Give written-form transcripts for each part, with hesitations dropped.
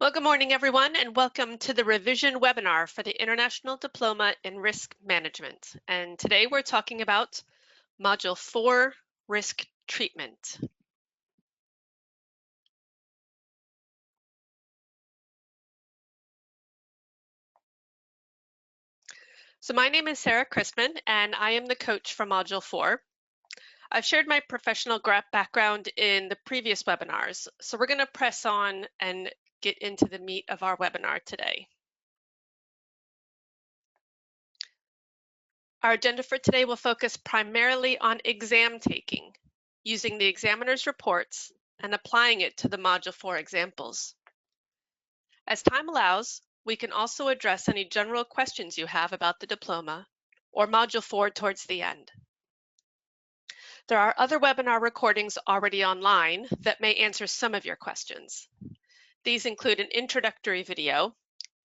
Well, good morning, everyone, and welcome to the revision webinar for the International Diploma in Risk Management. And today we're talking about Module 4, Risk Treatment. So my name is Sarah Christman, and I am the coach for Module 4. I've shared my professional background in the previous webinars, so we're going to press on and get into the meat of our webinar today. Our agenda for today will focus primarily on exam taking, using the examiner's reports and applying it to the Module 4 examples. As time allows, we can also address any general questions you have about the diploma or Module 4 towards the end. There are other webinar recordings already online that may answer some of your questions. These include an introductory video,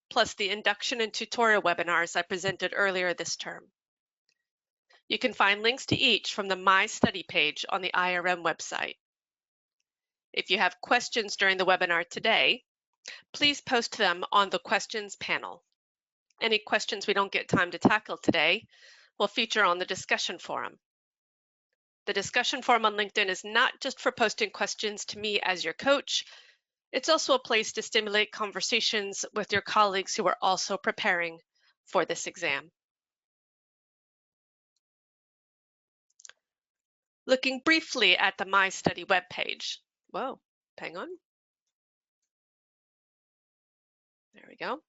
plus the induction and tutorial webinars I presented earlier this term. You can find links to each from the My Study page on the IRM website. If you have questions during the webinar today, please post them on the questions panel. Any questions we don't get time to tackle today will feature on the discussion forum. The discussion forum on LinkedIn is not just for posting questions to me as your coach, it's also a place to stimulate conversations with your colleagues who are also preparing for this exam. Looking briefly at the My Study webpage. Whoa, hang on. There we go.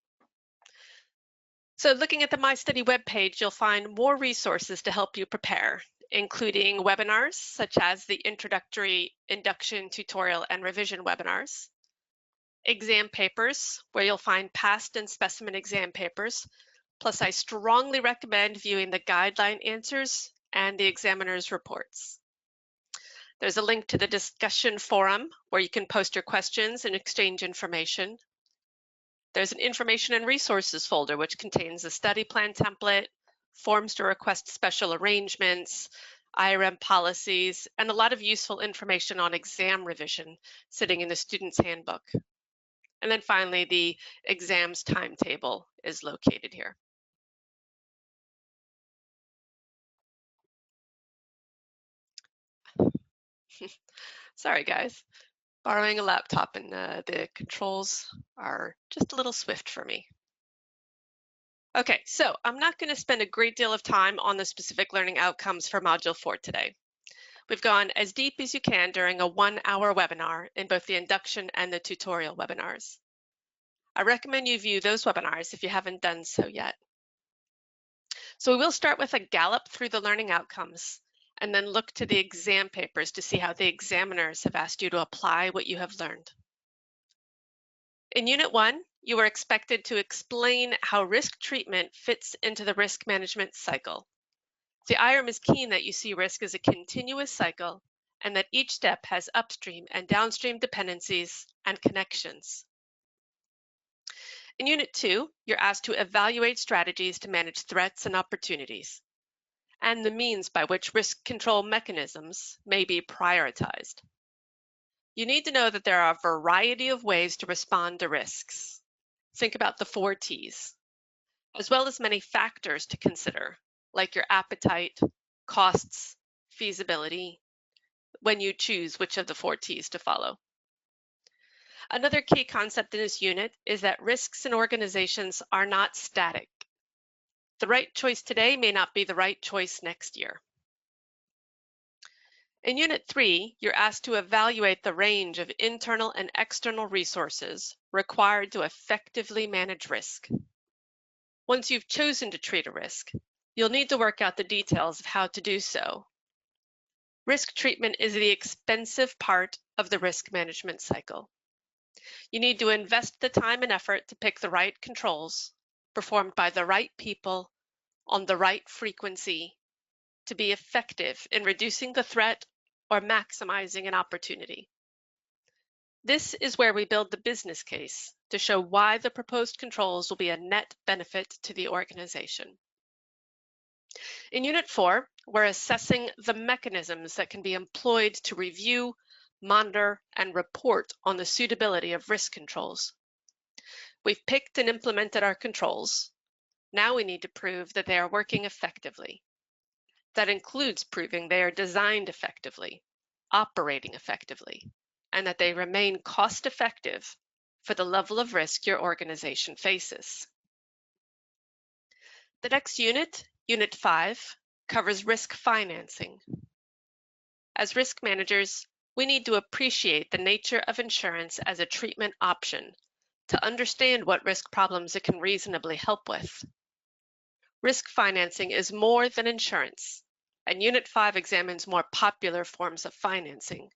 So looking at the My Study webpage, you'll find more resources to help you prepare, including webinars such as the introductory, induction, tutorial, and revision webinars, exam papers, where you'll find past and specimen exam papers, plus I strongly recommend viewing the guideline answers and the examiner's reports. There's a link to the discussion forum where you can post your questions and exchange information. There's an information and resources folder which contains a study plan template, forms to request special arrangements, IRM policies, and a lot of useful information on exam revision sitting in the student's handbook. And then finally, the exams timetable is located here. Sorry, guys. Borrowing a laptop and the controls are just a little swift for me. Okay, so I'm not going to spend a great deal of time on the specific learning outcomes for Module 4 today. We've gone as deep as you can during a 1-hour webinar in both the induction and the tutorial webinars. I recommend you view those webinars if you haven't done so yet. So we will start with a gallop through the learning outcomes and then look to the exam papers to see how the examiners have asked you to apply what you have learned. In Unit 1, you are expected to explain how risk treatment fits into the risk management cycle. The IRM is keen that you see risk as a continuous cycle and that each step has upstream and downstream dependencies and connections. In Unit 2, you're asked to evaluate strategies to manage threats and opportunities, and the means by which risk control mechanisms may be prioritized. You need to know that there are a variety of ways to respond to risks. Think about the 4 T's, as well as many factors to consider, like your appetite, costs, feasibility, when you choose which of the 4 T's to follow. Another key concept in this unit is that risks in organizations are not static. The right choice today may not be the right choice next year. In Unit 3, you're asked to evaluate the range of internal and external resources required to effectively manage risk. Once you've chosen to treat a risk, you'll need to work out the details of how to do so. Risk treatment is the expensive part of the risk management cycle. You need to invest the time and effort to pick the right controls, performed by the right people, on the right frequency, to be effective in reducing the threat or maximizing an opportunity. This is where we build the business case to show why the proposed controls will be a net benefit to the organization. In Unit 4, we're assessing the mechanisms that can be employed to review, monitor, and report on the suitability of risk controls. We've picked and implemented our controls. Now we need to prove that they are working effectively. That includes proving they are designed effectively, operating effectively, and that they remain cost-effective for the level of risk your organization faces. The next unit, Unit 5, covers risk financing. As risk managers, we need to appreciate the nature of insurance as a treatment option to understand what risk problems it can reasonably help with. Risk financing is more than insurance, and Unit 5 examines more popular forms of financing.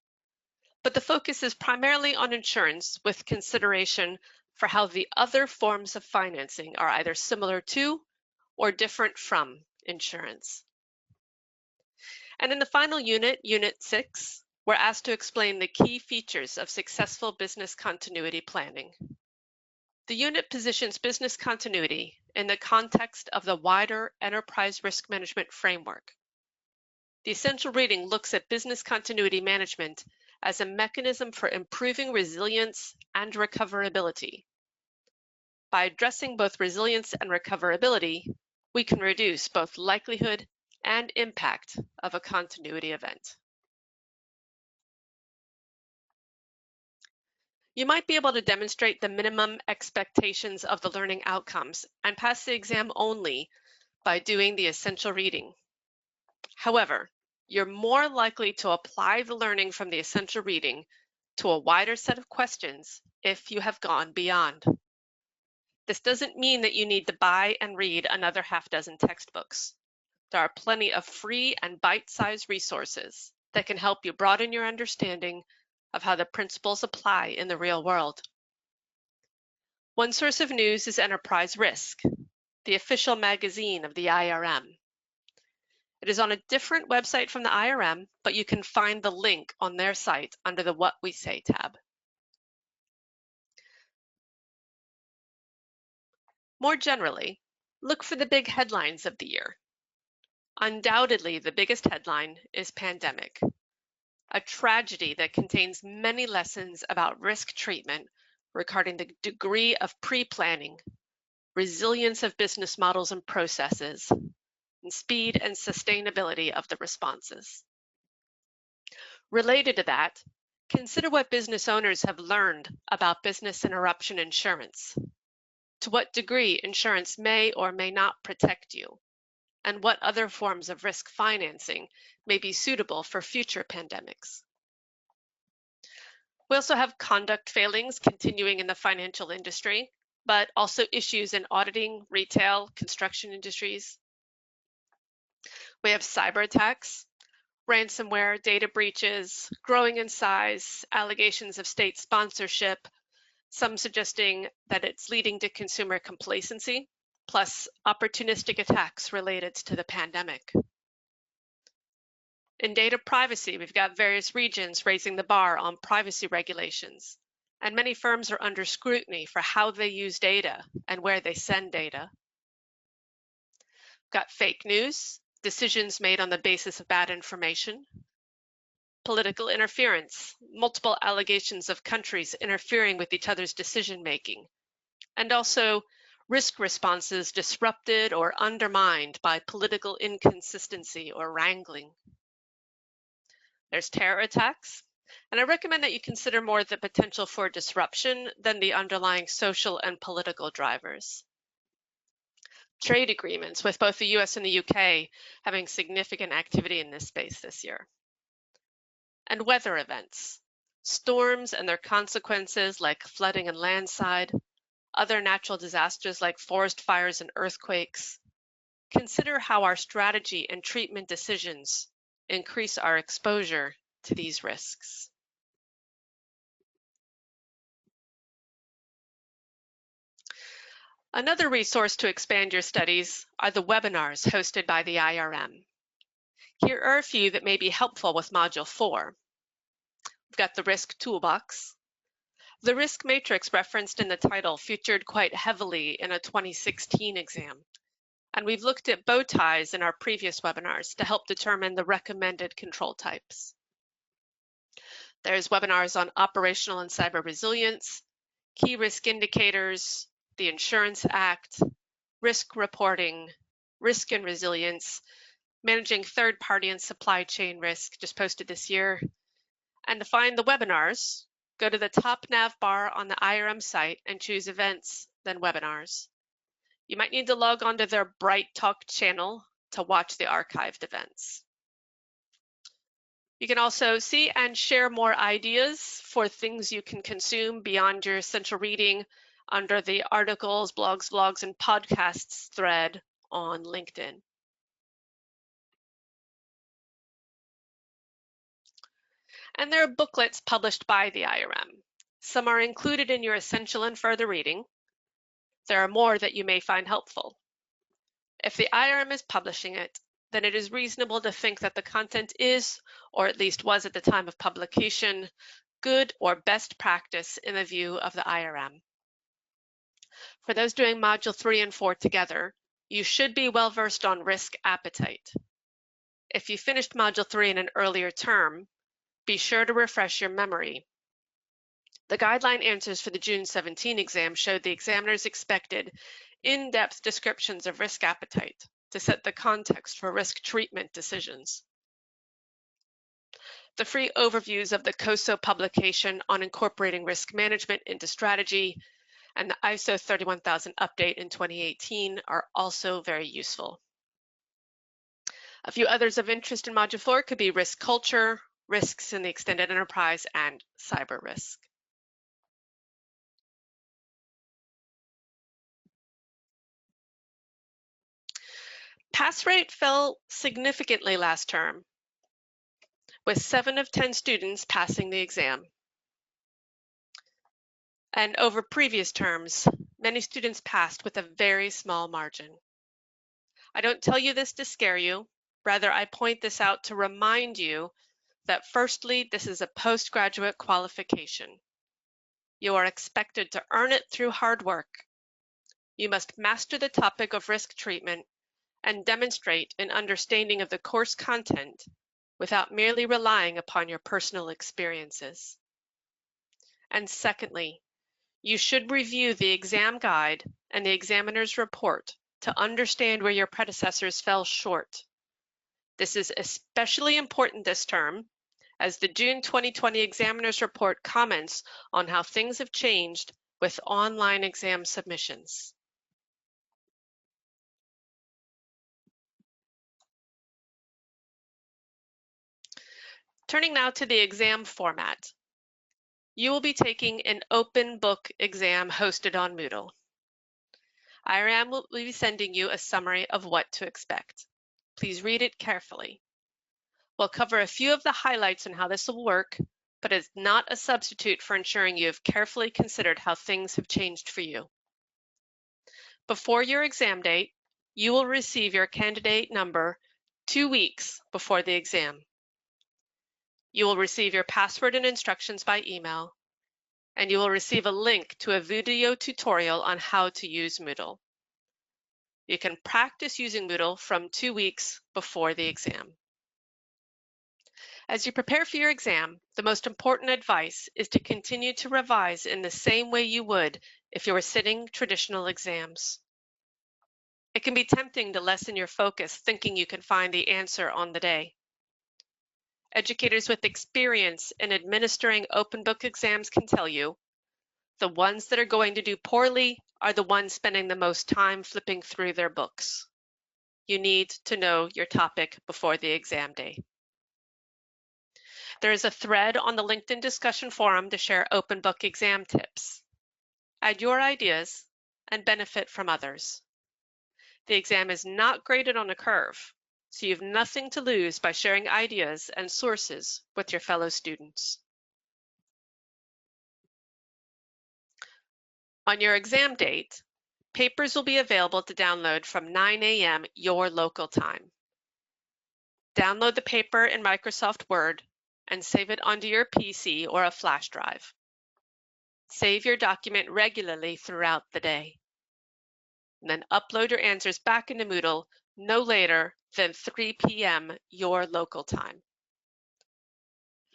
But the focus is primarily on insurance with consideration for how the other forms of financing are either similar to or different from insurance. And in the final unit, Unit 6, we're asked to explain the key features of successful business continuity planning. The unit positions business continuity in the context of the wider enterprise risk management framework. The essential reading looks at business continuity management as a mechanism for improving resilience and recoverability. By addressing both resilience and recoverability, we can reduce both likelihood and impact of a continuity event. You might be able to demonstrate the minimum expectations of the learning outcomes and pass the exam only by doing the essential reading. However, you're more likely to apply the learning from the essential reading to a wider set of questions if you have gone beyond. This doesn't mean that you need to buy and read another half-dozen textbooks. There are plenty of free and bite-sized resources that can help you broaden your understanding of how the principles apply in the real world. One source of news is Enterprise Risk, the official magazine of the IRM. It is on a different website from the IRM, but you can find the link on their site under the What We Say tab. More generally, look for the big headlines of the year. Undoubtedly, the biggest headline is pandemic, a tragedy that contains many lessons about risk treatment regarding the degree of pre-planning, resilience of business models and processes, and speed and sustainability of the responses. Related to that, consider what business owners have learned about business interruption insurance, to what degree insurance may or may not protect you, and what other forms of risk financing may be suitable for future pandemics. We also have conduct failings continuing in the financial industry, but also issues in auditing, retail, construction industries. We have cyber attacks, ransomware, data breaches, growing in size, allegations of state sponsorship, some suggesting that it's leading to consumer complacency, plus opportunistic attacks related to the pandemic. In data privacy, we've got various regions raising the bar on privacy regulations, and many firms are under scrutiny for how they use data and where they send data. We've got fake news, decisions made on the basis of bad information, political interference, multiple allegations of countries interfering with each other's decision-making, and also risk responses disrupted or undermined by political inconsistency or wrangling. There's terror attacks, and I recommend that you consider more the potential for disruption than the underlying social and political drivers. Trade agreements with both the US and the UK having significant activity in this space this year. And weather events, storms and their consequences like flooding and landslide, other natural disasters like forest fires and earthquakes. Consider how our strategy and treatment decisions increase our exposure to these risks. Another resource to expand your studies are the webinars hosted by the IRM. Here are a few that may be helpful with Module 4. We've got the Risk Toolbox. The risk matrix referenced in the title featured quite heavily in a 2016 exam, and we've looked at bow ties in our previous webinars to help determine the recommended control types. There's webinars on operational and cyber resilience, key risk indicators, the Insurance Act, risk reporting, risk and resilience, managing third-party and supply chain risk, just posted this year. And to find the webinars, go to the top nav bar on the IRM site and choose Events, then Webinars. You might need to log on to their Bright Talk channel to watch the archived events. You can also see and share more ideas for things you can consume beyond your essential reading under the articles, blogs, vlogs, and podcasts thread on LinkedIn. And there are booklets published by the IRM. Some are included in your essential and further reading. There are more that you may find helpful. If the IRM is publishing it, then it is reasonable to think that the content is, or at least was at the time of publication, good or best practice in the view of the IRM. For those doing Module 3 and 4 together, you should be well versed on risk appetite. If you finished Module 3 in an earlier term, be sure to refresh your memory. The guideline answers for the June 17 exam showed the examiners expected in-depth descriptions of risk appetite to set the context for risk treatment decisions. The free overviews of the COSO publication on incorporating risk management into strategy and the ISO 31000 update in 2018 are also very useful. A few others of interest in Module 4 could be risk culture, risks in the extended enterprise, and cyber risk. Pass rate fell significantly last term, with 7 of 10 students passing the exam. And over previous terms, many students passed with a very small margin. I don't tell you this to scare you. Rather, I point this out to remind you that firstly, this is a postgraduate qualification. You are expected to earn it through hard work. You must master the topic of risk treatment and demonstrate an understanding of the course content without merely relying upon your personal experiences. And secondly, you should review the exam guide and the examiner's report to understand where your predecessors fell short. This is especially important this term, as the June 2020 examiner's report comments on how things have changed with online exam submissions. Turning now to the exam format. You will be taking an open book exam hosted on Moodle. IRM will be sending you a summary of what to expect. Please read it carefully. We'll cover a few of the highlights on how this will work, but it's not a substitute for ensuring you have carefully considered how things have changed for you. Before your exam date, you will receive your candidate number 2 weeks before the exam. You will receive your password and instructions by email, and you will receive a link to a video tutorial on how to use Moodle. You can practice using Moodle from 2 weeks before the exam. As you prepare for your exam, the most important advice is to continue to revise in the same way you would if you were sitting traditional exams. It can be tempting to lessen your focus thinking you can find the answer on the day. Educators with experience in administering open book exams can tell you, the ones that are going to do poorly are the ones spending the most time flipping through their books. You need to know your topic before the exam day. There is a thread on the LinkedIn discussion forum to share open book exam tips. Add your ideas and benefit from others. The exam is not graded on a curve, so you have nothing to lose by sharing ideas and sources with your fellow students. On your exam date, papers will be available to download from 9 a.m. your local time. Download the paper in Microsoft Word and save it onto your PC or a flash drive. Save your document regularly throughout the day. And then upload your answers back into Moodle no later than 3 p.m. your local time.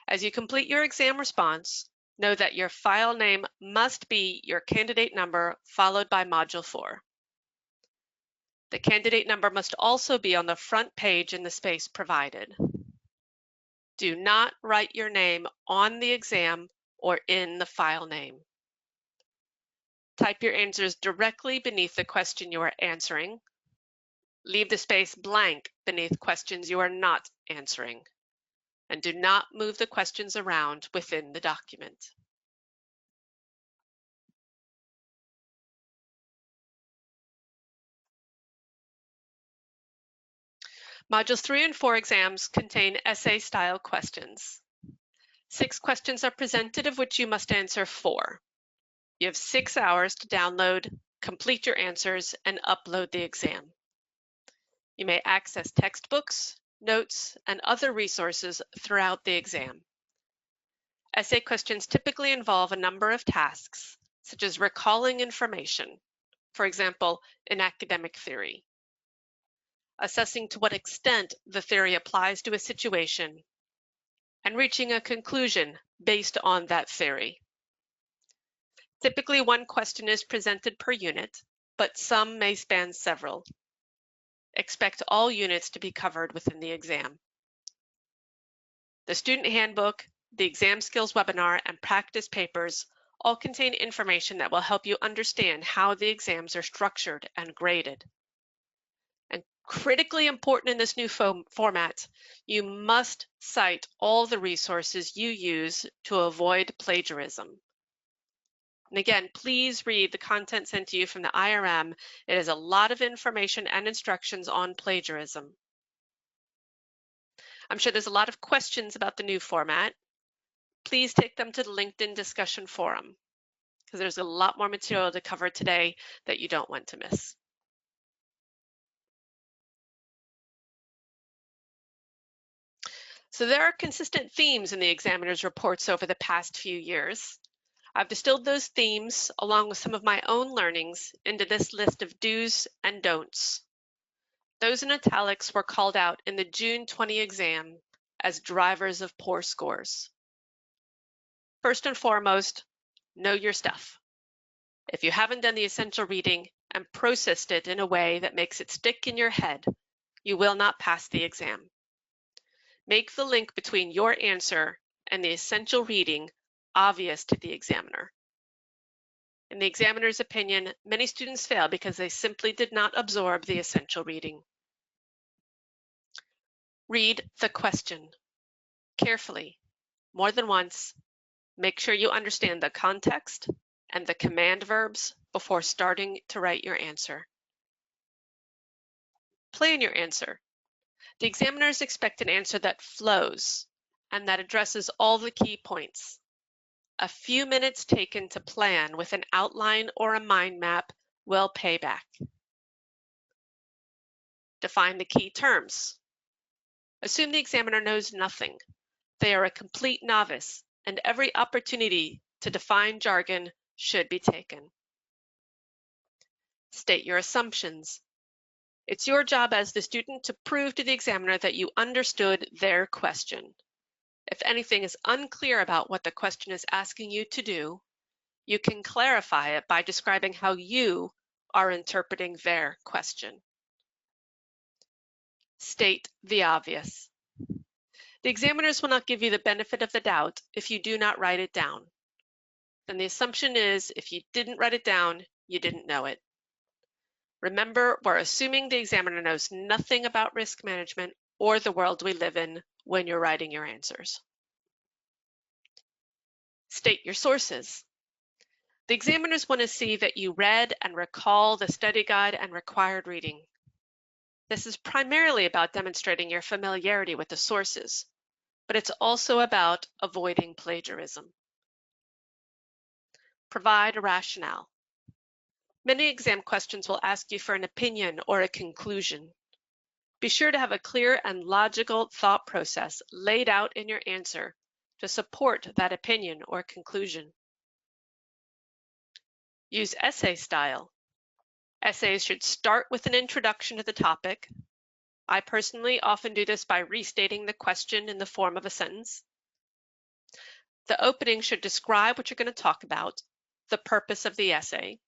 As you complete your exam response, Know that your file name must be your candidate number followed by Module 4. The candidate number must also be on the front page in the space provided. Do not write your name on the exam or in the file name. Type your answers directly beneath the question you are answering. Leave the space blank beneath questions you are not answering. And do not move the questions around within the document. Modules 3 and 4 exams contain essay-style questions. 6 questions are presented, of which you must answer 4. You have 6 hours to download, complete your answers, and upload the exam. You may access textbooks, notes, and other resources throughout the exam. Essay questions typically involve a number of tasks, such as recalling information, for example, in academic theory, assessing to what extent the theory applies to a situation, and reaching a conclusion based on that theory. Typically, one question is presented per unit, but some may span several. Expect all units to be covered within the exam. The student handbook, the exam skills webinar, and practice papers all contain information that will help you understand how the exams are structured and graded. And critically important in this new format, you must cite all the resources you use to avoid plagiarism. And again, please read the content sent to you from the IRM. It has a lot of information and instructions on plagiarism. I'm sure there's a lot of questions about the new format. Please take them to the LinkedIn discussion forum, because there's a lot more material to cover today that you don't want to miss. So there are consistent themes in the examiner's reports over the past few years. I've distilled those themes, along with some of my own learnings, into this list of do's and don'ts. Those in italics were called out in the June 20 exam as drivers of poor scores. First and foremost, know your stuff. If you haven't done the essential reading and processed it in a way that makes it stick in your head, you will not pass the exam. Make the link between your answer and the essential reading obvious to the examiner. In the examiner's opinion, many students fail because they simply did not absorb the essential reading. Read the question carefully, more than once. Make sure you understand the context and the command verbs before starting to write your answer. Plan your answer. The examiners expect an answer that flows and that addresses all the key points. A few minutes taken to plan with an outline or a mind map will pay back. Define the key terms. Assume the examiner knows nothing. They are a complete novice, and every opportunity to define jargon should be taken. State your assumptions. It's your job as the student to prove to the examiner that you understood their question. If anything is unclear about what the question is asking you to do, you can clarify it by describing how you are interpreting their question. State the obvious. The examiners will not give you the benefit of the doubt if you do not write it down. Then the assumption is if you didn't write it down, you didn't know it. Remember, we're assuming the examiner knows nothing about risk management or the world we live in when you're writing your answers. State your sources. The examiners want to see that you read and recall the study guide and required reading. This is primarily about demonstrating your familiarity with the sources, but it's also about avoiding plagiarism. Provide a rationale. Many exam questions will ask you for an opinion or a conclusion. Be sure to have a clear and logical thought process laid out in your answer to support that opinion or conclusion. Use essay style. Essays should start with an introduction to the topic. I personally often do this by restating the question in the form of a sentence. The opening should describe what you're going to talk about, the purpose of the essay.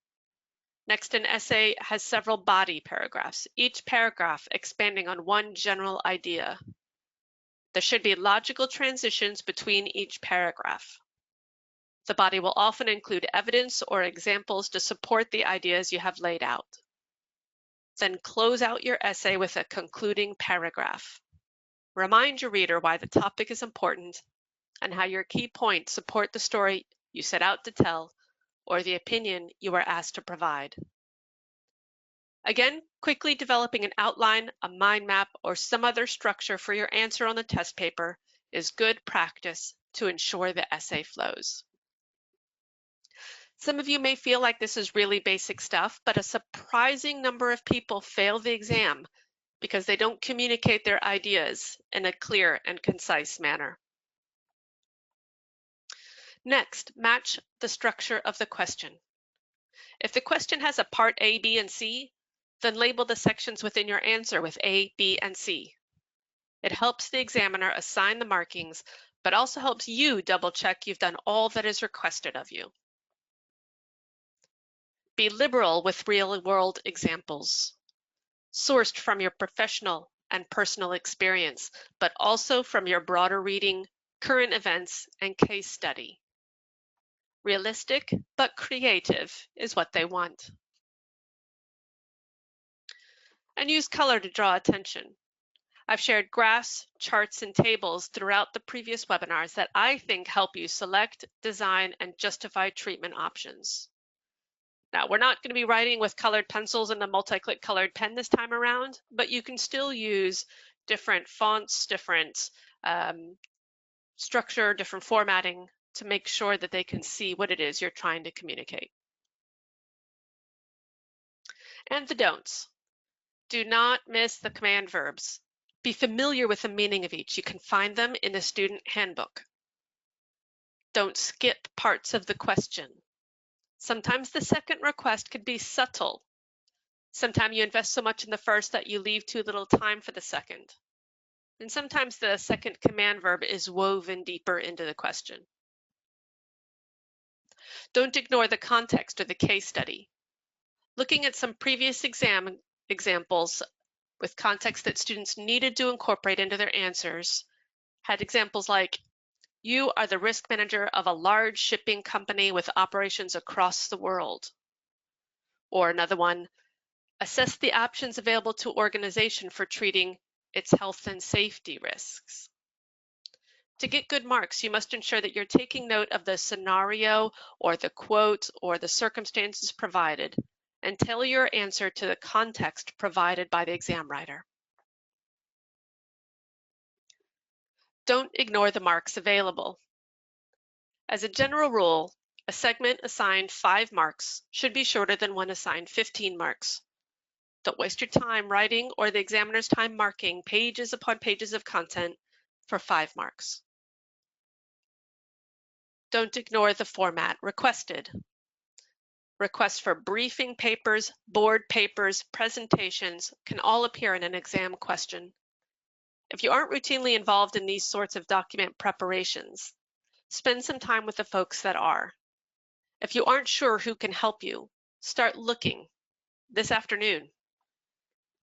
Next, an essay has several body paragraphs, each paragraph expanding on one general idea. There should be logical transitions between each paragraph. The body will often include evidence or examples to support the ideas you have laid out. Then close out your essay with a concluding paragraph. Remind your reader why the topic is important and how your key points support the story you set out to tell or the opinion you were asked to provide. Again, quickly developing an outline, a mind map, or some other structure for your answer on the test paper is good practice to ensure the essay flows. Some of you may feel like this is really basic stuff, but a surprising number of people fail the exam because they don't communicate their ideas in a clear and concise manner. Next, match the structure of the question. If the question has a part A, B, and C, then label the sections within your answer with A, B, and C. It helps the examiner assign the markings, but also helps you double-check you've done all that is requested of you. Be liberal with real-world examples, sourced from your professional and personal experience, but also from your broader reading, current events, and case study. Realistic but creative is what they want. And use color to draw attention. I've shared graphs, charts, and tables throughout the previous webinars that I think help you select, design, and justify treatment options. Now, we're not going to be writing with colored pencils and a multi-click colored pen this time around, but you can still use different fonts, different structure, different formatting to make sure that they can see what it is you're trying to communicate. And the don'ts. Do not miss the command verbs. Be familiar with the meaning of each. You can find them in the student handbook. Don't skip parts of the question. Sometimes the second request could be subtle. Sometimes you invest so much in the first that you leave too little time for the second. And sometimes the second command verb is woven deeper into the question. Don't ignore the context or the case study. Looking at some previous examples with context that students needed to incorporate into their answers had examples like, you are the risk manager of a large shipping company with operations across the world. Or another one, assess the options available to organization for treating its health and safety risks. To get good marks, you must ensure that you're taking note of the scenario or the quote or the circumstances provided and tailor your answer to the context provided by the exam writer. Don't ignore the marks available. As a general rule, a segment assigned 5 marks should be shorter than one assigned 15 marks. Don't waste your time writing or the examiner's time marking pages upon pages of content for 5 marks. Don't ignore the format requested. Requests for briefing papers, board papers, presentations can all appear in an exam question. If you aren't routinely involved in these sorts of document preparations, spend some time with the folks that are. If you aren't sure who can help you, start looking this afternoon.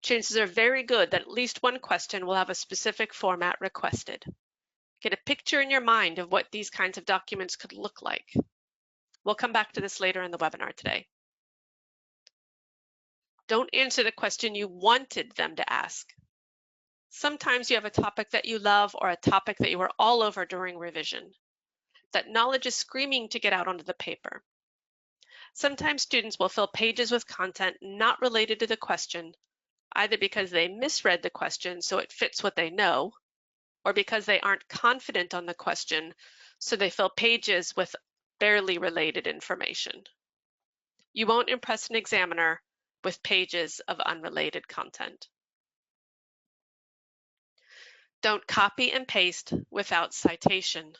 Chances are very good that at least one question will have a specific format requested. Get a picture in your mind of what these kinds of documents could look like. We'll come back to this later in the webinar today. Don't answer the question you wanted them to ask. Sometimes you have a topic that you love or a topic that you were all over during revision. That knowledge is screaming to get out onto the paper. Sometimes students will fill pages with content not related to the question, either because they misread the question so it fits what they know, or because they aren't confident on the question, so they fill pages with barely related information. You won't impress an examiner with pages of unrelated content. Don't copy and paste without citation.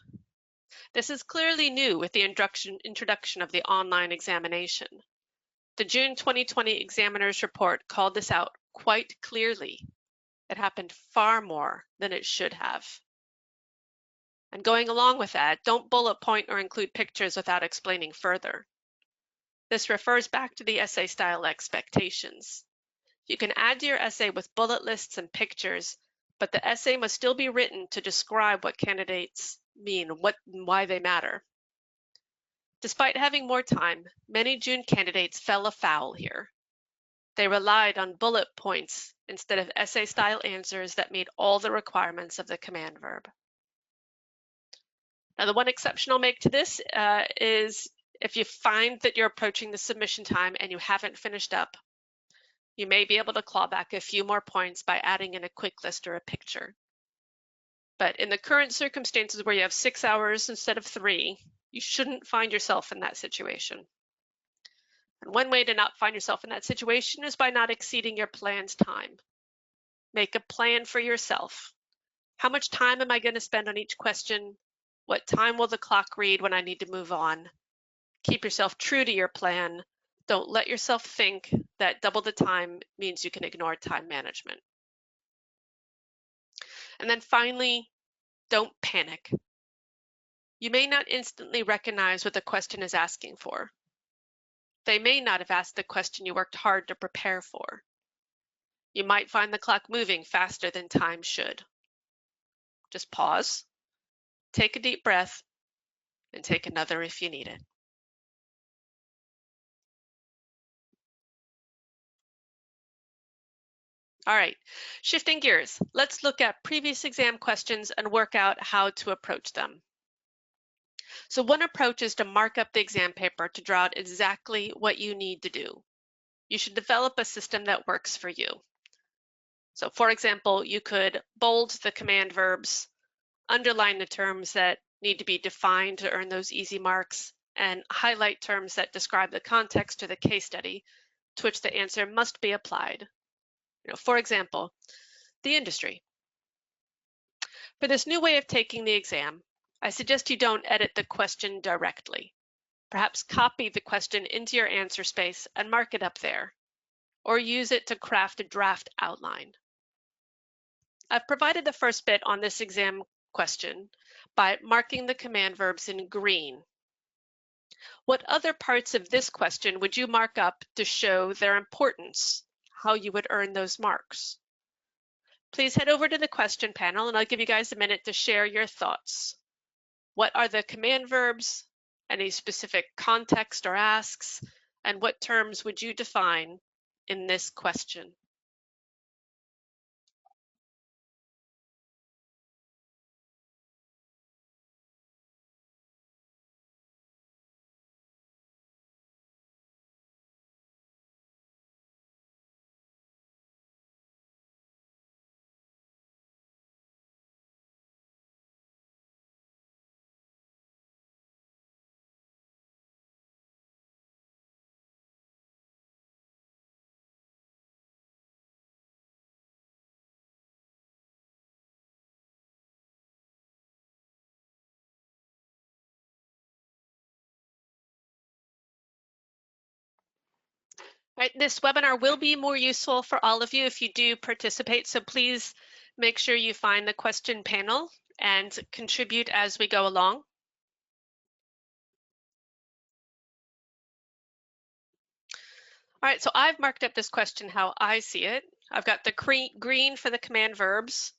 This is clearly new with the introduction of the online examination. The June 2020 examiner's report called this out quite clearly. It happened far more than it should have. And going along with that, don't bullet point or include pictures without explaining further. This refers back to the essay style expectations. You can add to your essay with bullet lists and pictures, but the essay must still be written to describe what candidates mean, why they matter. Despite having more time, many June candidates fell afoul here. They relied on bullet points instead of essay-style answers that meet all the requirements of the command verb. Now, the one exception I'll make to this is if you find that you're approaching the submission time and you haven't finished up, you may be able to claw back a few more points by adding in a quick list or a picture. But in the current circumstances where you have 6 hours instead of 3, you shouldn't find yourself in that situation. And one way to not find yourself in that situation is by not exceeding your plan's time. Make a plan for yourself. How much time am I going to spend on each question? What time will the clock read when I need to move on? Keep yourself true to your plan. Don't let yourself think that double the time means you can ignore time management. And then finally, don't panic. You may not instantly recognize what the question is asking for. They may not have asked the question you worked hard to prepare for. You might find the clock moving faster than time should. Just pause, take a deep breath, and take another if you need it. All right, shifting gears, let's look at previous exam questions and work out how to approach them. So one approach is to mark up the exam paper to draw out exactly what you need to do. You should develop a system that works for you. So for example, you could bold the command verbs, underline the terms that need to be defined to earn those easy marks, and highlight terms that describe the context or the case study to which the answer must be applied. For example, the industry. For this new way of taking the exam, I suggest you don't edit the question directly. Perhaps copy the question into your answer space and mark it up there, or use it to craft a draft outline. I've provided the first bit on this exam question by marking the command verbs in green. What other parts of this question would you mark up to show their importance, how you would earn those marks? Please head over to the question panel and I'll give you guys a minute to share your thoughts. What are the command verbs, any specific context or asks, and what terms would you define in this question? Right, this webinar will be more useful for all of you if you do participate, so please make sure you find the question panel and contribute as we go along. All right, so I've marked up this question how I see it. I've got the green for the command verbs,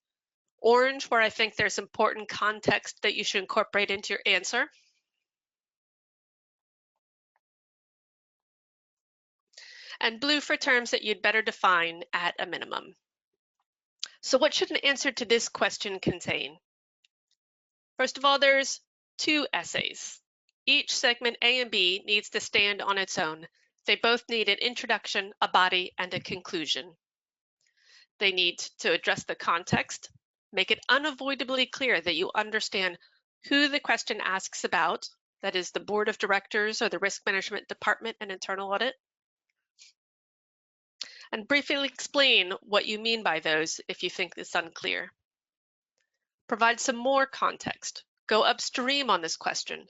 orange where I think there's important context that you should incorporate into your answer, and blue for terms that you'd better define at a minimum. So what should an answer to this question contain? First of all, there's 2 essays. Each segment A and B needs to stand on its own. They both need an introduction, a body, and a conclusion. They need to address the context, make it unavoidably clear that you understand who the question asks about, that is the board of directors or the risk management department and internal audit, and briefly explain what you mean by those if you think it's unclear. Provide some more context. Go upstream on this question.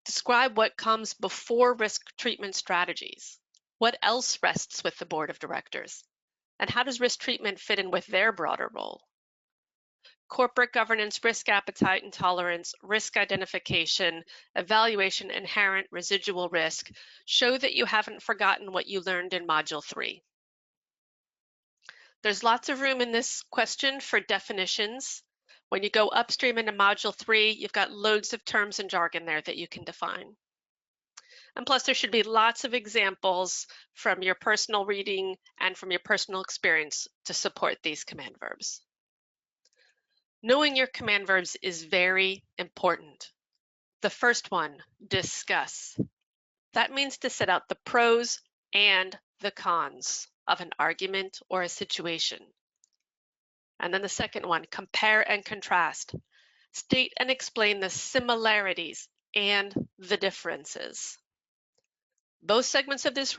Describe what comes before risk treatment strategies. What else rests with the board of directors? And how does risk treatment fit in with their broader role? corporate governance, risk appetite and tolerance, risk identification, evaluation, inherent residual risk show that you haven't forgotten what you learned in Module 3. There's lots of room in this question for definitions. When you go upstream into Module 3, you've got loads of terms and jargon there that you can define. And plus, there should be lots of examples from your personal reading and from your personal experience to support these command verbs. Knowing your command verbs is very important. The first one, discuss. That means to set out the pros and the cons of an argument or a situation. And then the second one, compare and contrast. State and explain the similarities and the differences. Both segments of this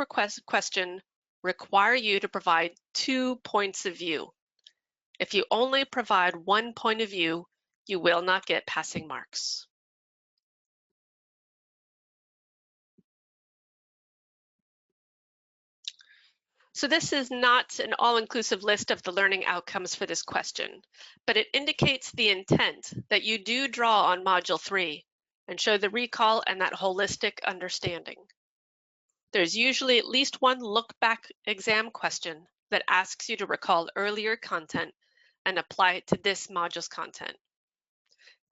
question require you to provide 2 points of view. If you only provide 1 point of view, you will not get passing marks. So this is not an all-inclusive list of the learning outcomes for this question, but it indicates the intent that you do draw on Module 3 and show the recall and that holistic understanding. There's usually at least one look-back exam question that asks you to recall earlier content and apply it to this module's content.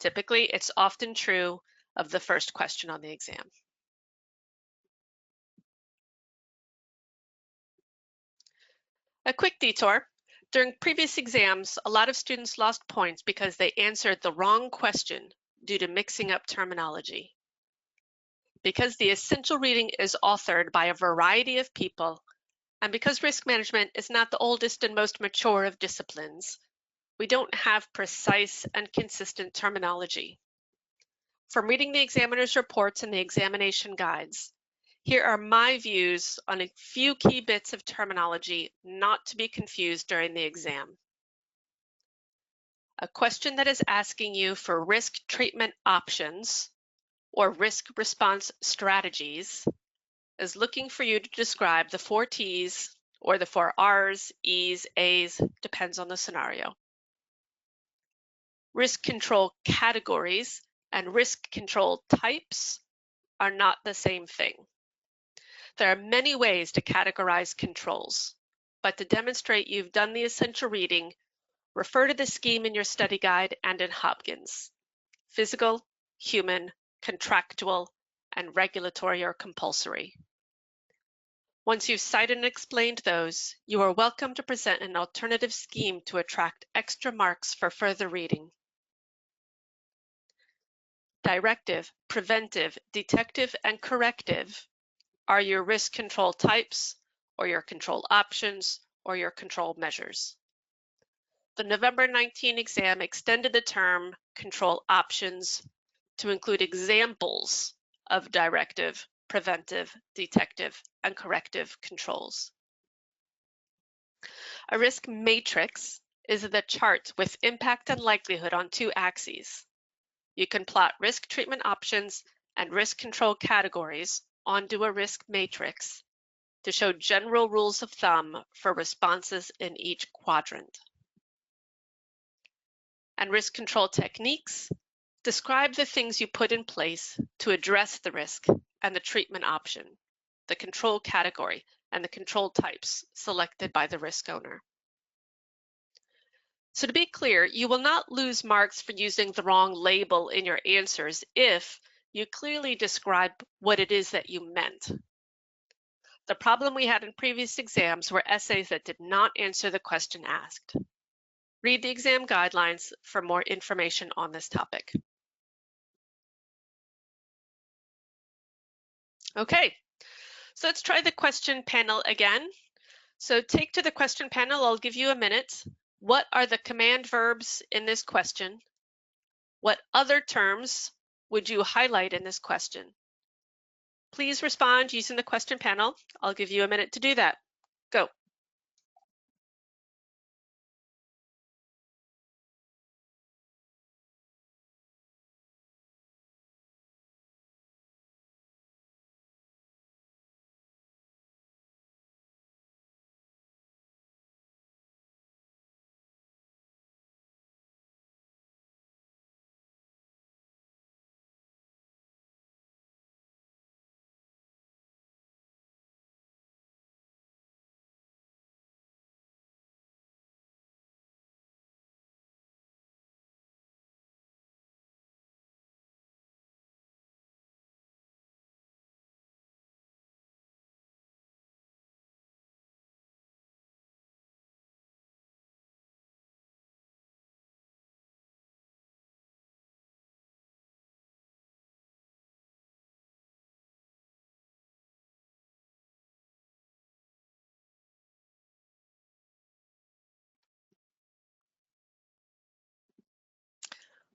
Typically, it's often true of the first question on the exam. A quick detour. During previous exams, a lot of students lost points because they answered the wrong question due to mixing up terminology. Because the essential reading is authored by a variety of people, and because risk management is not the oldest and most mature of disciplines, we don't have precise and consistent terminology. From reading the examiner's reports and the examination guides, here are my views on a few key bits of terminology not to be confused during the exam. A question that is asking you for risk treatment options or risk response strategies is looking for you to describe the 4 T's or the 4 R's, E's, A's, depends on the scenario. Risk control categories and risk control types are not the same thing. There are many ways to categorize controls, but to demonstrate you've done the essential reading, refer to the scheme in your study guide and in Hopkins: physical, human, contractual, and regulatory or compulsory. Once you've cited and explained those, you are welcome to present an alternative scheme to attract extra marks for further reading. Directive, preventive, detective, and corrective are your risk control types, or your control options, or your control measures. The November 19 exam extended the term control options to include examples of directive, preventive, detective, and corrective controls. A risk matrix is the chart with impact and likelihood on 2 axes. You can plot risk treatment options and risk control categories onto a risk matrix to show general rules of thumb for responses in each quadrant. And risk control techniques describe the things you put in place to address the risk and the treatment option, the control category, and the control types selected by the risk owner. So to be clear, you will not lose marks for using the wrong label in your answers if you clearly describe what it is that you meant. The problem we had in previous exams were essays that did not answer the question asked. Read the exam guidelines for more information on this topic. Okay, so let's try the question panel again. So take to the question panel, I'll give you a minute. What are the command verbs in this question? What other terms would you highlight in this question? Please respond using the question panel. I'll give you a minute to do that. Go.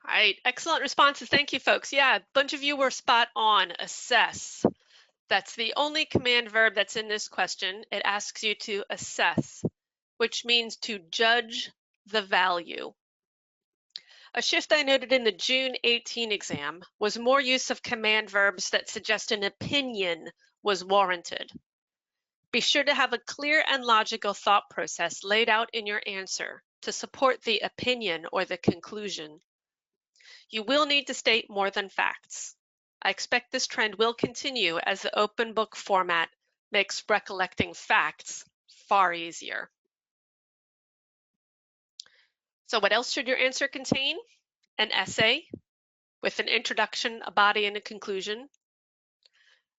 All right, excellent responses. Thank you, folks. Yeah, a bunch of you were spot on. Assess. That's the only command verb that's in this question. It asks you to assess, which means to judge the value. A shift I noted in the June 18 exam was more use of command verbs that suggest an opinion was warranted. Be sure to have a clear and logical thought process laid out in your answer to support the opinion or the conclusion. You will need to state more than facts. I expect this trend will continue as the open book format makes recollecting facts far easier. So what else should your answer contain? An essay with an introduction, a body, and a conclusion.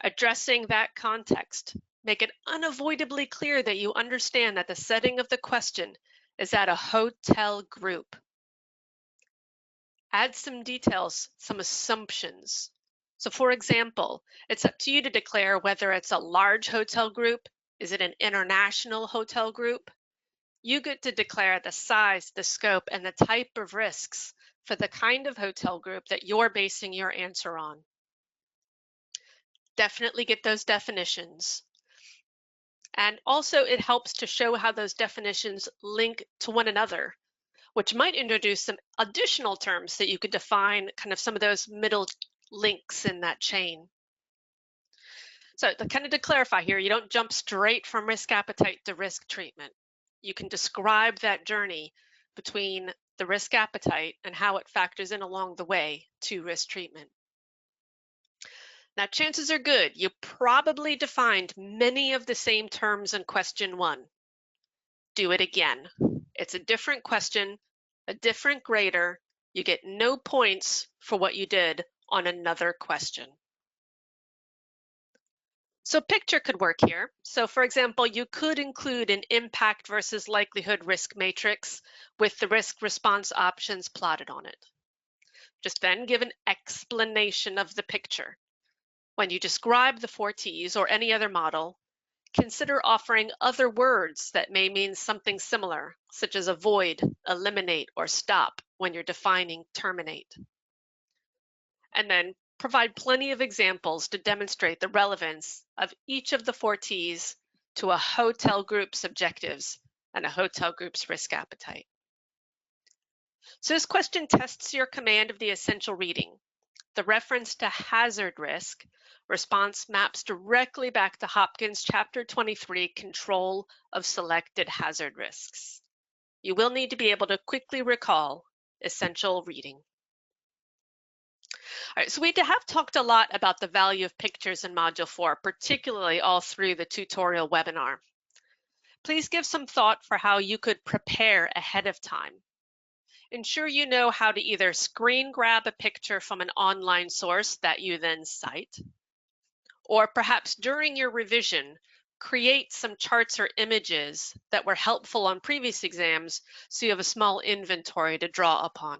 Addressing that context. Make it unavoidably clear that you understand that the setting of the question is at a hotel group. Add some details, some assumptions. So for example, it's up to you to declare whether it's a large hotel group, is it an international hotel group? You get to declare the size, the scope, and the type of risks for the kind of hotel group that you're basing your answer on. Definitely get those definitions. And also it helps to show how those definitions link to one another, which might introduce some additional terms that you could define, kind of some of those middle links in that chain. So to clarify here, you don't jump straight from risk appetite to risk treatment. You can describe that journey between the risk appetite and how it factors in along the way to risk treatment. Now, chances are good you probably defined many of the same terms in question 1. Do it again. It's a different question, a different grader. You get no points for what you did on another question. So picture could work here. So for example, you could include an impact versus likelihood risk matrix with the risk response options plotted on it. Just then give an explanation of the picture. When you describe the 4 T's or any other model, consider offering other words that may mean something similar, such as avoid, eliminate, or stop when you're defining terminate. And then provide plenty of examples to demonstrate the relevance of each of the 4 T's to a hotel group's objectives and a hotel group's risk appetite. So this question tests your command of the essential reading. The reference to hazard risk response maps directly back to Hopkins Chapter 23, Control of Selected Hazard Risks. You will need to be able to quickly recall essential reading. All right, so we have talked a lot about the value of pictures in Module 4, particularly all through the tutorial webinar. Please give some thought for how you could prepare ahead of time. Ensure you know how to either screen grab a picture from an online source that you then cite, or perhaps during your revision, create some charts or images that were helpful on previous exams so you have a small inventory to draw upon.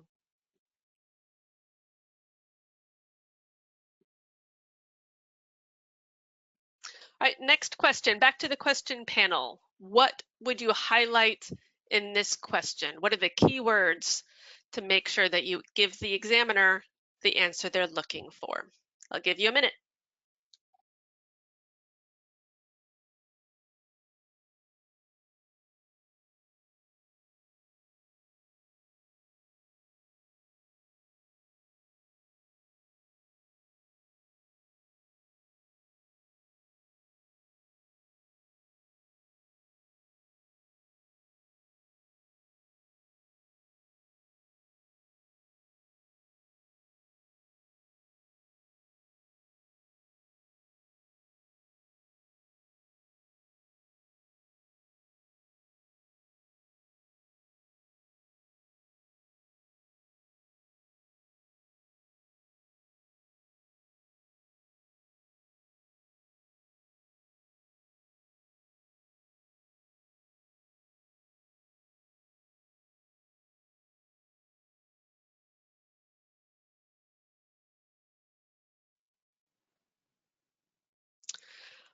All right, next question, back to the question panel. What would you highlight in this question? What are the key words to make sure that you give the examiner the answer they're looking for? I'll give you a minute.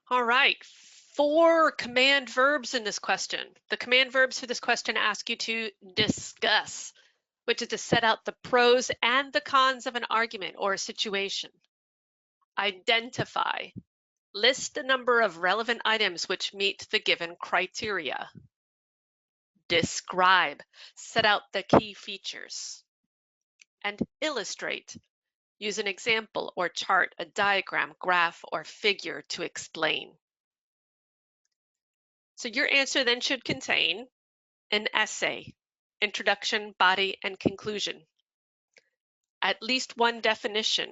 All right, 4 command verbs in this question. The command verbs for this question ask you to discuss, which is to set out the pros and the cons of an argument or a situation. Identify. List a number of relevant items which meet the given criteria. Describe. Set out the key features. And illustrate. Use an example or chart, a diagram, graph, or figure to explain. So your answer then should contain an essay, introduction, body, and conclusion. At least one definition.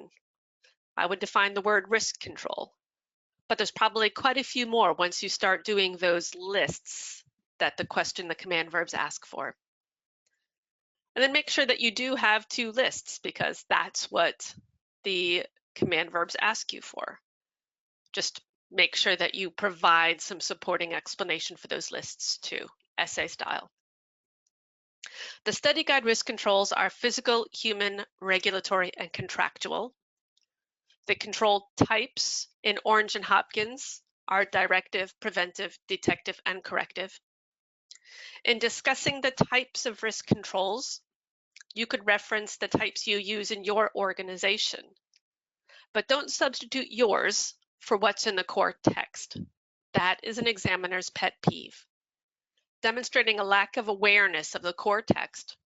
I would define the word risk control, but there's probably quite a few more once you start doing those lists that the command verbs ask for. And then make sure that you do have 2 lists, because that's what the command verbs ask you for. Just make sure that you provide some supporting explanation for those lists too, essay style. The study guide risk controls are physical, human, regulatory, and contractual. The control types in Orange and Hopkins are directive, preventive, detective, and corrective. In discussing the types of risk controls, you could reference the types you use in your organization, but don't substitute yours for what's in the core text. That is an examiner's pet peeve. Demonstrating a lack of awareness of the core text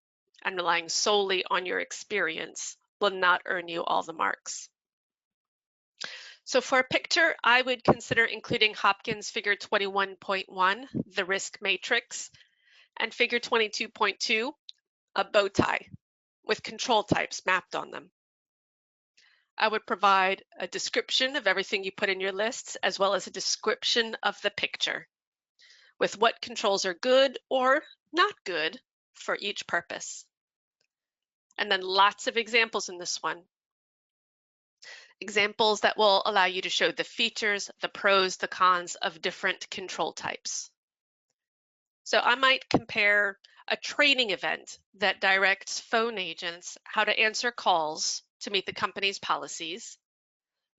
and relying solely on your experience will not earn you all the marks. So for a picture, I would consider including Hopkins figure 21.1, the risk matrix, and figure 22.2, a bow tie with control types mapped on them. I would provide a description of everything you put in your lists, as well as a description of the picture with what controls are good or not good for each purpose. And then lots of examples in this one. Examples that will allow you to show the features, the pros, the cons of different control types. So I might compare a training event that directs phone agents how to answer calls to meet the company's policies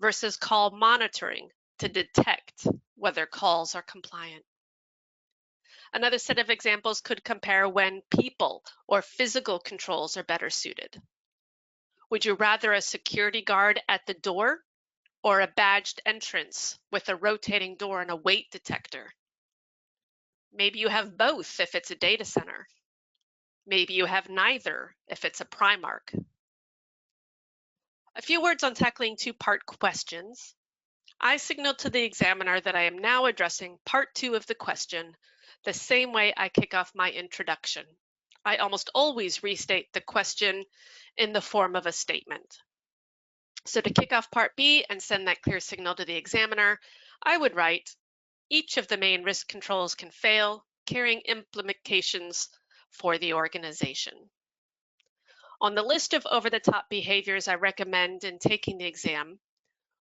versus call monitoring to detect whether calls are compliant. Another set of examples could compare when people or physical controls are better suited. Would you rather a security guard at the door or a badged entrance with a rotating door and a weight detector? Maybe you have both if it's a data center. Maybe you have neither if it's a Primark. A few words on tackling 2-part questions. I signaled to the examiner that I am now addressing part 2 of the question the same way I kick off my introduction. I almost always restate the question in the form of a statement. So to kick off part B and send that clear signal to the examiner, I would write, each of the main risk controls can fail, carrying implications for the organization. On the list of over-the-top behaviors I recommend in taking the exam,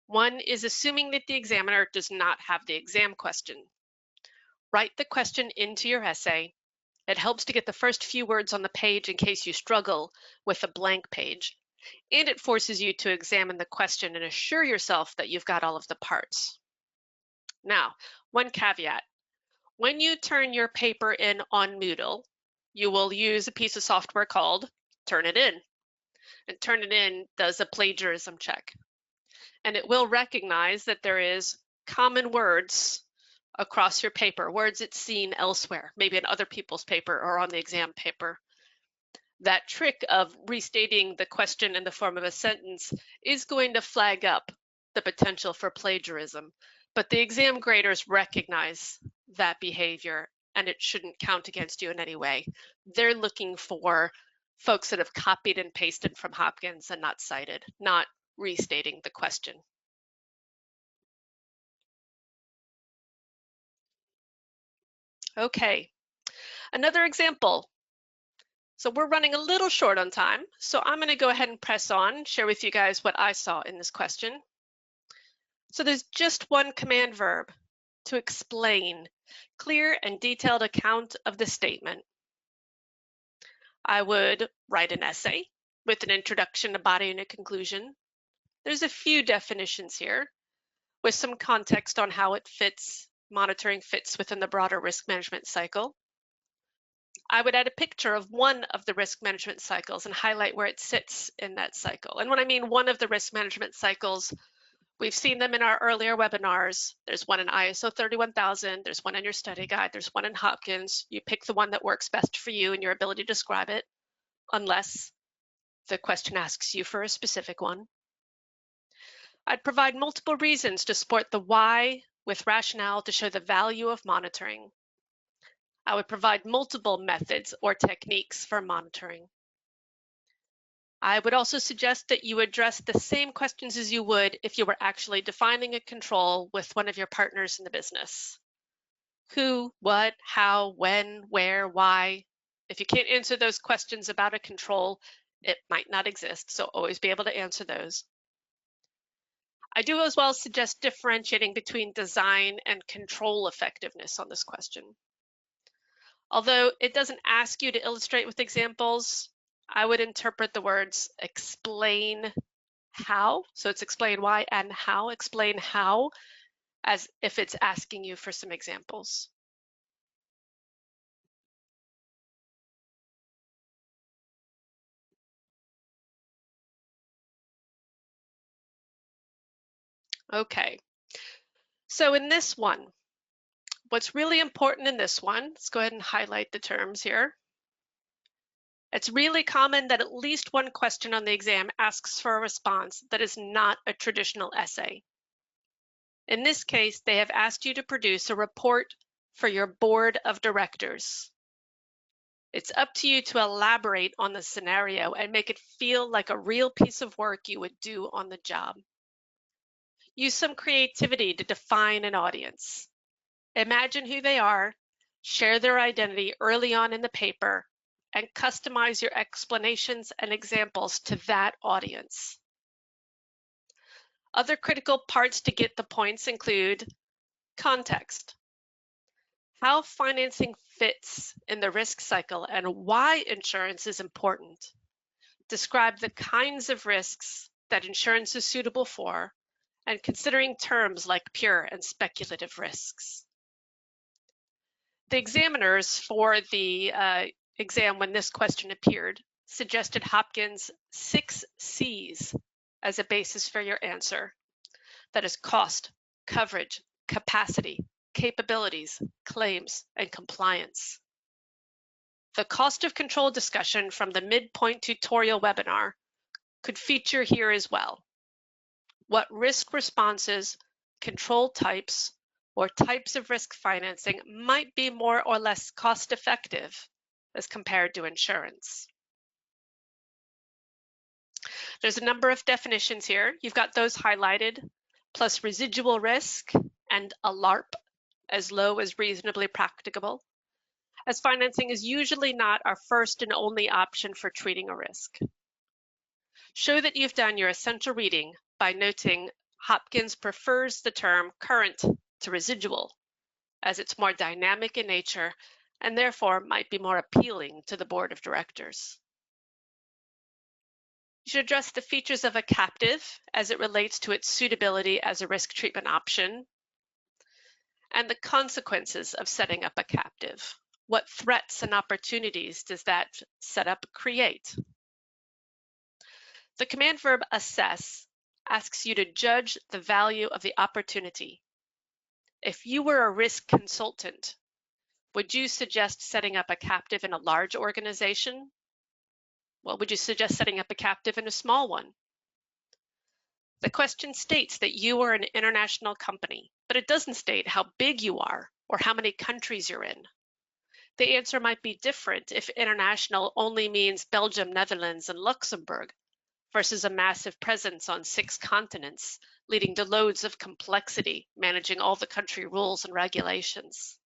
one is assuming that the examiner does not have the exam question. Write the question into your essay. It helps to get the first few words on the page in case you struggle with a blank page. And it forces you to examine the question and assure yourself that you've got all of the parts. Now, one caveat. When you turn your paper in on Moodle, you will use a piece of software called Turnitin. And Turnitin does a plagiarism check. And it will recognize that there is common words across your paper, words it's seen elsewhere, maybe in other people's paper or on the exam paper. That trick of restating the question in the form of a sentence is going to flag up the potential for plagiarism, but the exam graders recognize that behavior and it shouldn't count against you in any way. They're looking for folks that have copied and pasted from Hopkins and not cited, not restating the question. Okay, another example. So we're running a little short on time, so I'm going to go ahead and press on, share with you guys what I saw in this question. So there's just one command verb to explain, clear and detailed account of the statement. I would write an essay with an introduction, a body, and a conclusion. There's a few definitions here with some context on how it fits, monitoring fits within the broader risk management cycle. I would add a picture of one of the risk management cycles and highlight where it sits in that cycle. And when I mean one of the risk management cycles, we've seen them in our earlier webinars. There's one in ISO 31000, there's one in your study guide, there's one in Hopkins. You pick the one that works best for you and your ability to describe it, unless the question asks you for a specific one. I'd provide multiple reasons to support the why with rationale to show the value of monitoring. I would provide multiple methods or techniques for monitoring. I would also suggest that you address the same questions as you would if you were actually defining a control with one of your partners in the business. Who, what, how, when, where, why. If you can't answer those questions about a control, it might not exist, so always be able to answer those. I do as well suggest differentiating between design and control effectiveness on this question. Although it doesn't ask you to illustrate with examples, I would interpret the words explain how, so it's explain why and how, explain how, as if it's asking you for some examples. Okay, so in this one, what's really important in this one, let's go ahead and highlight the terms here. It's really common that at least one question on the exam asks for a response that is not a traditional essay. In this case, they have asked you to produce a report for your board of directors. It's up to you to elaborate on the scenario and make it feel like a real piece of work you would do on the job. Use some creativity to define an audience. Imagine who they are, share their identity early on in the paper, and customize your explanations and examples to that audience. Other critical parts to get the points include context, how financing fits in the risk cycle and why insurance is important. Describe the kinds of risks that insurance is suitable for, and considering terms like pure and speculative risks. The examiners for the exam when this question appeared suggested Hopkins' 6 C's as a basis for your answer. That is cost, coverage, capacity, capabilities, claims, and compliance. The cost of control discussion from the midpoint tutorial webinar could feature here as well. What risk responses, control types, or types of risk financing might be more or less cost effective as compared to insurance. There's a number of definitions here. You've got those highlighted, plus residual risk and a LARP, as low as reasonably practicable, as financing is usually not our first and only option for treating a risk. Show that you've done your essential reading by noting Hopkins prefers the term current to residual, as it's more dynamic in nature and therefore might be more appealing to the board of directors. You should address the features of a captive as it relates to its suitability as a risk treatment option, and the consequences of setting up a captive. What threats and opportunities does that setup create? The command verb assess asks you to judge the value of the opportunity. If you were a risk consultant, would you suggest setting up a captive in a large organization? Well, would you suggest setting up a captive in a small one? The question states that you are an international company, but it doesn't state how big you are or how many countries you're in. The answer might be different if international only means Belgium, Netherlands, and Luxembourg, versus a massive presence on 6 continents, leading to loads of complexity managing all the country rules and regulations.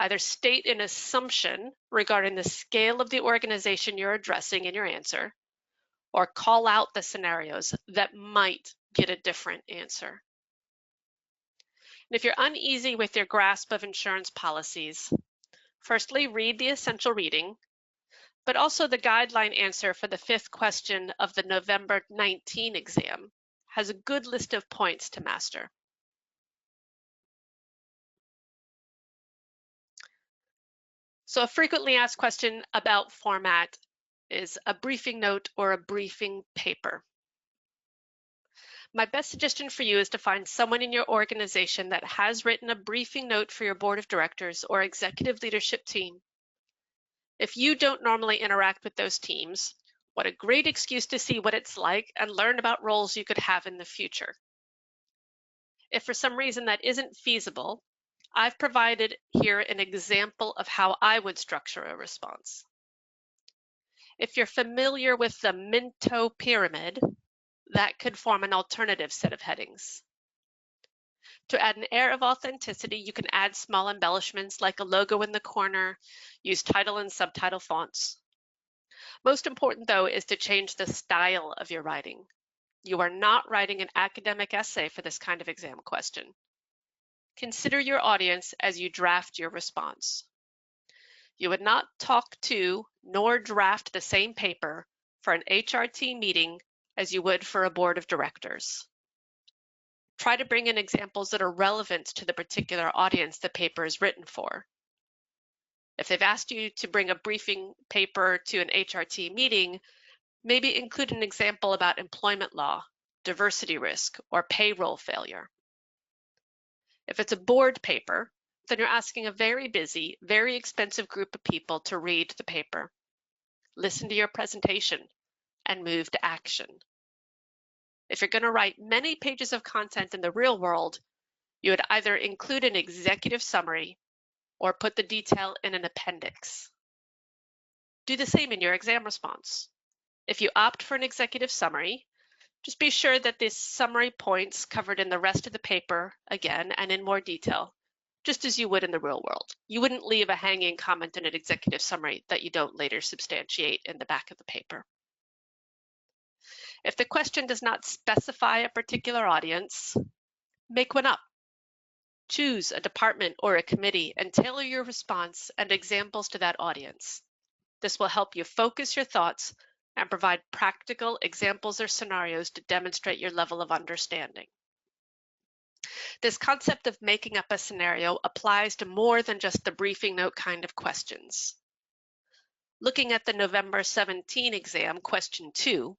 Either state an assumption regarding the scale of the organization you're addressing in your answer, or call out the scenarios that might get a different answer. And if you're uneasy with your grasp of insurance policies, firstly, read the essential reading, but also the guideline answer for the 5th question of the November 19 exam has a good list of points to master. So a frequently asked question about format is a briefing note or a briefing paper. My best suggestion for you is to find someone in your organization that has written a briefing note for your board of directors or executive leadership team. If you don't normally interact with those teams, what a great excuse to see what it's like and learn about roles you could have in the future. If for some reason that isn't feasible, I've provided here an example of how I would structure a response. If you're familiar with the Minto pyramid, that could form an alternative set of headings. To add an air of authenticity, you can add small embellishments like a logo in the corner, use title and subtitle fonts. Most important, though, is to change the style of your writing. You are not writing an academic essay for this kind of exam question. Consider your audience as you draft your response. You would not talk to nor draft the same paper for an HRT meeting as you would for a board of directors. Try to bring in examples that are relevant to the particular audience the paper is written for. If they've asked you to bring a briefing paper to an HRT meeting, maybe include an example about employment law, diversity risk, or payroll failure. If it's a board paper, then you're asking a very busy, very expensive group of people to read the paper, listen to your presentation, and move to action. If you're going to write many pages of content in the real world, you would either include an executive summary or put the detail in an appendix. Do the same in your exam response. If you opt for an executive summary, just be sure that this summary points covered in the rest of the paper again and in more detail, just as you would in the real world. You wouldn't leave a hanging comment in an executive summary that you don't later substantiate in the back of the paper. If the question does not specify a particular audience, make one up. Choose a department or a committee and tailor your response and examples to that audience. This will help you focus your thoughts and provide practical examples or scenarios to demonstrate your level of understanding. This concept of making up a scenario applies to more than just the briefing note kind of questions. Looking at the November 17 exam, question 2,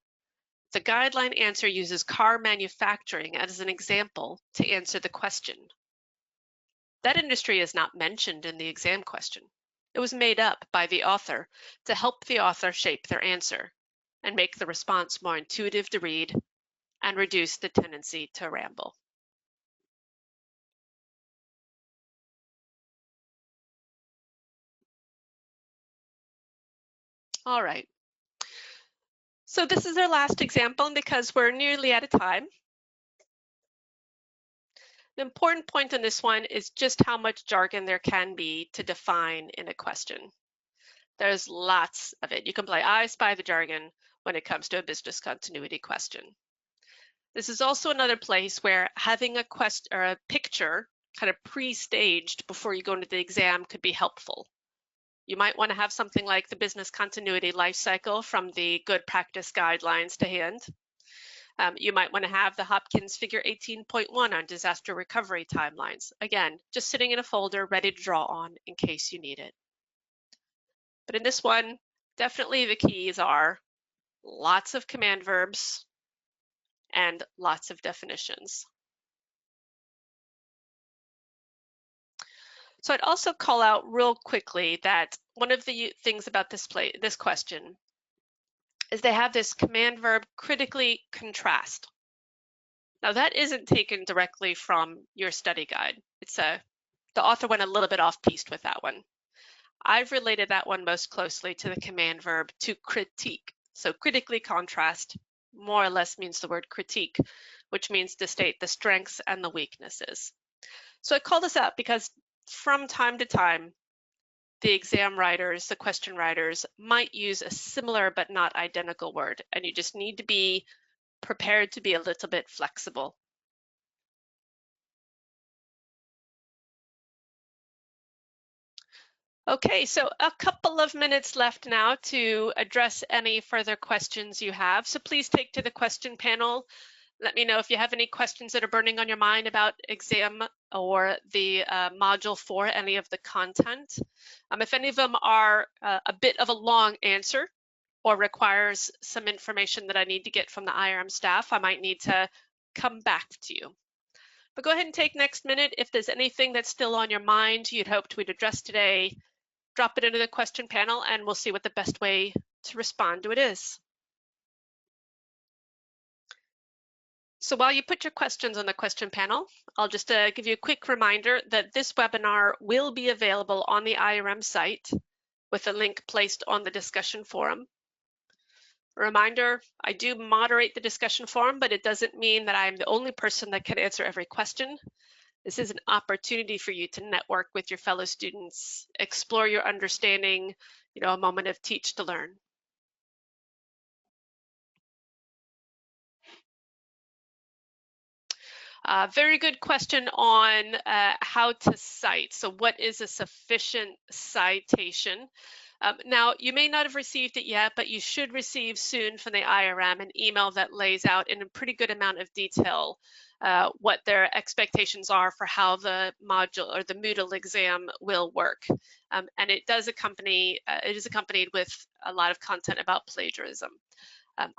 the guideline answer uses car manufacturing as an example to answer the question. That industry is not mentioned in the exam question. It was made up by the author to help the author shape their answer and make the response more intuitive to read and reduce the tendency to ramble. All right. So this is our last example, and because we're nearly out of time, the important point in this one is just how much jargon there can be to define in a question. There's lots of it. You can play I Spy the Jargon when it comes to a business continuity question. This is also another place where having a picture kind of pre-staged before you go into the exam could be helpful. You might want to have something like the business continuity life cycle from the good practice guidelines to hand. You might want to have the Hopkins figure 18.1 on disaster recovery timelines. Again, just sitting in a folder ready to draw on in case you need it. But in this one, definitely the keys are lots of command verbs and lots of definitions. So I'd also call out real quickly that one of the things about this question is they have this command verb critically contrast. Now that isn't taken directly from your study guide. The author went a little bit off-piste with that one. I've related that one most closely to the command verb to critique. So critically contrast more or less means the word critique, which means to state the strengths and the weaknesses. So I call this out because from time to time, the exam writers, the question writers might use a similar but not identical word, and you just need to be prepared to be a little bit flexible. Okay, so a couple of minutes left now to address any further questions you have. So please take to the question panel. Let me know if you have any questions that are burning on your mind about exam or the module for any of the content. If any of them are a bit of a long answer or requires some information that I need to get from the IRM staff, I might need to come back to you. But go ahead and take next minute. If there's anything that's still on your mind you'd hoped we'd address today, drop it into the question panel and we'll see what the best way to respond to it is. So while you put your questions on the question panel, I'll just give you a quick reminder that this webinar will be available on the IRM site with a link placed on the discussion forum. A reminder, I do moderate the discussion forum, but it doesn't mean that I'm the only person that can answer every question. This is an opportunity for you to network with your fellow students, explore your understanding, a moment of teach to learn. Very good question on how to cite. So what is a sufficient citation? Now, you may not have received it yet, but you should receive soon from the IRM an email that lays out in a pretty good amount of detail what their expectations are for how the module or the Moodle exam will work. And it is accompanied with a lot of content about plagiarism.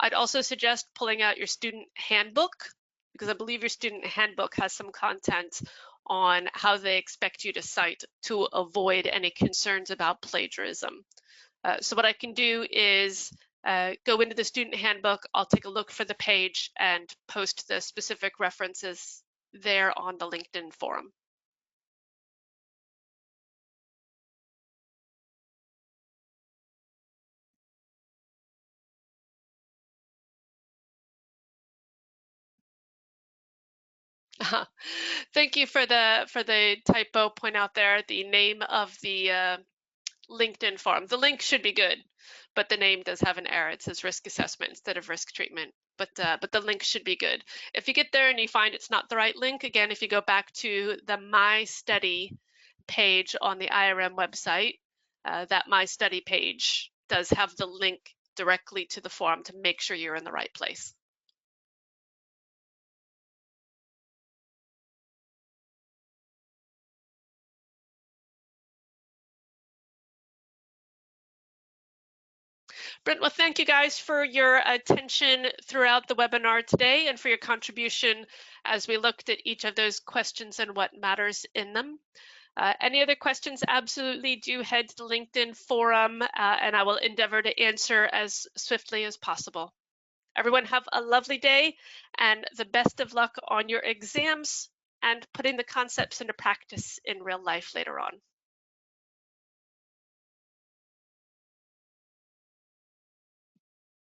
I'd also suggest pulling out your student handbook, because I believe your student handbook has some content on how they expect you to cite to avoid any concerns about plagiarism. So what I can do is go into the student handbook, I'll take a look for the page and post the specific references there on the LinkedIn forum. Thank you for the typo point out there. The name of the LinkedIn forum. The link should be good, but the name does have an error. It says risk assessment instead of risk treatment, but the link should be good. If you get there and you find it's not the right link, again, if you go back to the My Study page on the IRM website, that My Study page does have the link directly to the forum to make sure you're in the right place. Brent, well, thank you guys for your attention throughout the webinar today and for your contribution as we looked at each of those questions and what matters in them. Any other questions, absolutely do head to the LinkedIn forum and I will endeavor to answer as swiftly as possible. Everyone have a lovely day and the best of luck on your exams and putting the concepts into practice in real life later on.